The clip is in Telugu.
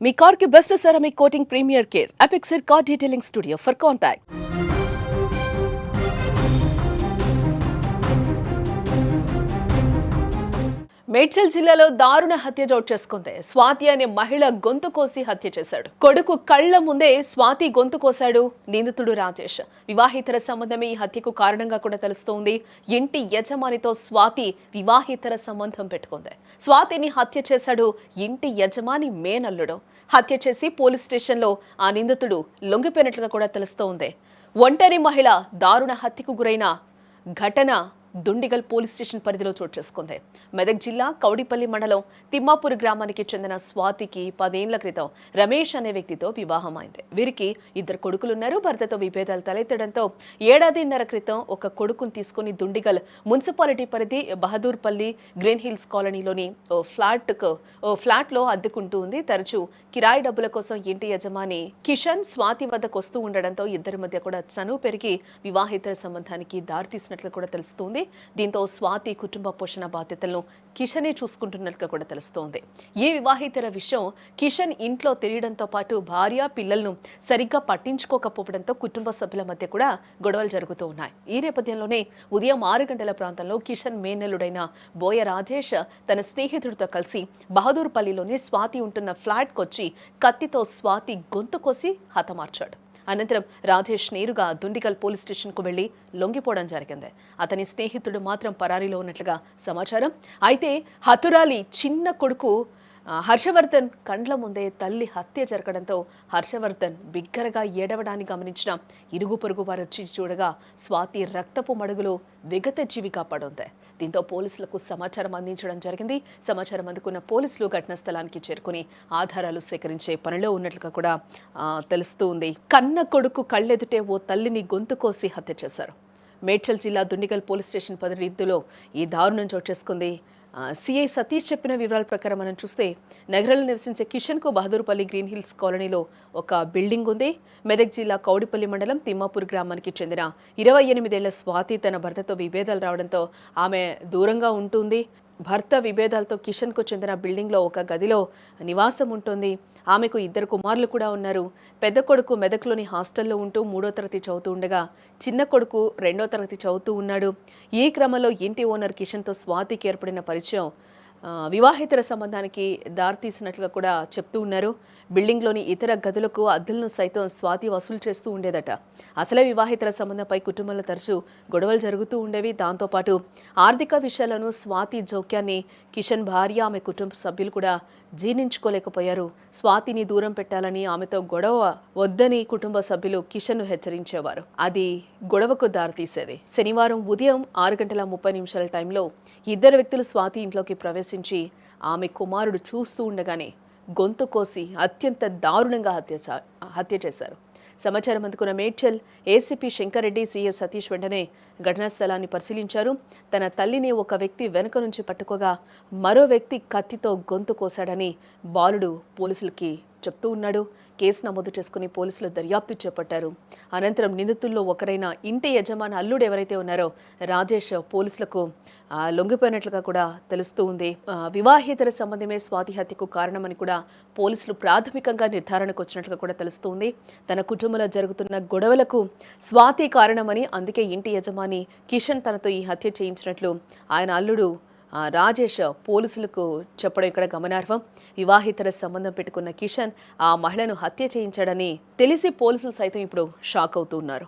మీ కార్ కి best ceramic coating premier care Apexer car detailing studio for contact. Medchal జిల్లాలో దారుణ హత్య చోటు చేసుకుంది. స్వాతి అనే మహిళ గొంతు కోసి హత్య చేశాడు. కొడుకు కళ్ల ముందే స్వాతి గొంతు కోశాడు నిందితుడు రాజేష్. వివాహితర సంబంధమే ఈ హత్యకు కారణంగా కూడా తెలుస్తోంది. ఇంటి యజమానితో స్వాతి వివాహితర సంబంధం పెట్టుకుంది. స్వాతిని హత్య చేశాడు ఇంటి యజమాని మేనల్లుడు. హత్య చేసి పోలీస్ స్టేషన్లో ఆ నిందితుడు లొంగిపోయినట్లుగా కూడా తెలుస్తోంది. ఒంటరి మహిళ దారుణ హత్యకు గురైన ఘటన దుండిగల్ పోలీస్ స్టేషన్ పరిధిలో చోటు చేసుకుంది. మెదక్ జిల్లా కౌడిపల్లి మండలం తిమ్మాపూర్ గ్రామానికి చెందిన స్వాతికి 10 ఏళ్ల క్రితం రమేష్ అనే వ్యక్తితో వివాహం అయింది. వీరికి 2 కొడుకులున్నారు. భర్తతో విభేదాలు తలెత్తడంతో 1.5 ఏళ్ల క్రితం ఒక కొడుకును తీసుకుని దుండిగల్ మున్సిపాలిటీ పరిధి బహదూర్పల్లి గ్రీన్ హిల్స్ కాలనీలోని ఓ ఫ్లాట్లో అద్దెకుంటూ ఉంది. తరచూ కిరాయి డబ్బుల కోసం ఇంటి యజమాని కిషన్ స్వాతి వద్దకు వస్తూ ఉండడంతో ఇద్దరి మధ్య కూడా చనువు పెరిగి వివాహితర సంబంధానికి దారితీసినట్లు కూడా తెలుస్తోంది. దీంతో స్వాతి కుటుంబ పోషణ బాధ్యతలను కిషనే చూసుకుంటున్నట్లుగా కూడా తెలుస్తోంది. ఈ వివాహితర విషయం కిషన్ ఇంట్లో తెలియడంతో పాటు భార్య పిల్లలను సరిగ్గా పట్టించుకోకపోవడంతో కుటుంబ సభ్యుల మధ్య కూడా గొడవలు జరుగుతూ ఉన్నాయి. ఈ నేపథ్యంలోనే ఉదయం 6 గంటల ప్రాంతంలో కిషన్ మేనల్లుడైన బోయ రాజేష్ తన స్నేహితుడితో కలిసి బహదూర్పల్లిలోని స్వాతి ఉంటున్న ఫ్లాట్కొచ్చి కత్తితో స్వాతి గొంతు కోసి హతమార్చాడు. అనంతరం రాజేష్ నేరుగా దుండిగల్ పోలీస్ స్టేషన్కు వెళ్లి లొంగిపోవడం జరిగింది. అతని స్నేహితుడు మాత్రం పరారీలో ఉన్నట్లుగా సమాచారం. అయితే హతురాలి చిన్న కొడుకు హర్షవర్ధన్ కండ్ల ముందే తల్లి హత్య జరగడంతో హర్షవర్ధన్ బిగ్గరగా ఏడవడాన్ని గమనించిన ఇరుగు పొరుగు వారు వచ్చి చూడగా స్వాతి రక్తపు మడుగులో విగత జీవిగా పడుంది. దీంతో పోలీసులకు సమాచారం అందించడం జరిగింది. సమాచారం అందుకున్న పోలీసులు ఘటనా స్థలానికి చేరుకుని ఆధారాలు సేకరించే పనిలో ఉన్నట్లుగా కూడా తెలుస్తుంది. కన్న కొడుకు కళ్ళెదుటే ఓ తల్లిని గొంతు కోసి హత్య చేశారు. మేడ్చల్ జిల్లా దుండిగల్ పోలీస్ స్టేషన్ పరిధిలో ఈ దారుణం చోటు చేసుకుంది. సిఐ సతీష్ చెప్పిన వివరాల ప్రకారం మనం చూస్తే నగరంలో నివసించే కిషన్కు బహదూర్పల్లి గ్రీన్ హిల్స్ కాలనీలో ఒక బిల్డింగ్ ఉంది. మెదక్ జిల్లా కౌడిపల్లి మండలం తిమ్మాపూర్ గ్రామానికి చెందిన 28 ఏళ్ల స్వాతి తన భర్తతో విభేదాలు రావడంతో ఆమె దూరంగా ఉంటుంది. భర్త విభేదాలతో కిషన్కు చెందిన బిల్డింగ్లో ఒక గదిలో నివాసం ఉంటుంది. ఆమెకు 2 కుమారులు కూడా ఉన్నారు. పెద్ద కొడుకు మెదక్లోని హాస్టల్లో ఉంటూ 3వ తరగతి చదువుతూ ఉండగా చిన్న కొడుకు 2వ తరగతి చదువుతూ ఉన్నాడు. ఈ క్రమంలో ఇంటి ఓనర్ కిషన్తో స్వాతికి ఏర్పడిన పరిచయం వివాహితర సంబంధానికి దారితీసినట్లుగా కూడా చెప్తూ ఉన్నారు. బిల్డింగ్లోని ఇతర గదులకు అద్దెలను సైతం స్వాతి వసూలు చేస్తూ ఉండేదట. అసలే వివాహితర సంబంధంపై కుటుంబంలో తరచూ గొడవలు జరుగుతూ ఉండేవి. దాంతోపాటు ఆర్థిక విషయాలను స్వాతి జోక్యాన్ని కిషన్ భార్య ఆమె కుటుంబ సభ్యులు కూడా జీర్ణించుకోలేకపోయారు. స్వాతిని దూరం పెట్టాలని ఆమెతో గొడవ వద్దని కుటుంబ సభ్యులు కిషన్ను హెచ్చరించేవారు. అది గొడవకు దారితీసేది. శనివారం ఉదయం 6:30 టైంలో 2 వ్యక్తులు స్వాతి ఇంట్లోకి ప్రవేశించి ఆమె కుమారుడు చూస్తూ ఉండగానే గొంతు కోసి అత్యంత దారుణంగా హత్య చేశారు. సమాచారం అందుకున్న మేడ్చల్ ఏసీపీ శంకర్రెడ్డి, సిఎస్ సతీష్ వెంటనే ఘటనా స్థలాన్ని పరిశీలించారు. తన తల్లిని ఒక వ్యక్తి వెనుక నుంచి పట్టుకోగా మరో వ్యక్తి కత్తితో గొంతు కోశాడని బాలుడు పోలీసులకి చెప్తూ ఉన్నాడు. కేసు నమోదు చేసుకుని పోలీసులు దర్యాప్తు చేపట్టారు. అనంతరం నిందితుల్లో ఒకరైన ఇంటి యజమాని అల్లుడు ఎవరైతే ఉన్నారో రాజేష్ పోలీసులకు లొంగిపోయినట్లుగా కూడా తెలుస్తూ ఉంది. వివాహేతర సంబంధమే స్వాతి హత్యకు కారణమని కూడా పోలీసులు ప్రాథమికంగా నిర్ధారణకు వచ్చినట్లుగా కూడా తెలుస్తుంది. తన కుటుంబంలో జరుగుతున్న గొడవలకు స్వాతి కారణమని, అందుకే ఇంటి యజమాని కిషన్ తనతో ఈ హత్య చేయించినట్లు ఆయన అల్లుడు రాజేష్ పోలీసులకు చెప్పడం ఇక్కడ గమనార్హం. వివాహితర సంబంధం పెట్టుకున్న కిషన్ ఆ మహిళను హత్య చేయించాడని తెలిసి పోలీసులు సైతం ఇప్పుడు షాక్ అవుతున్నారు.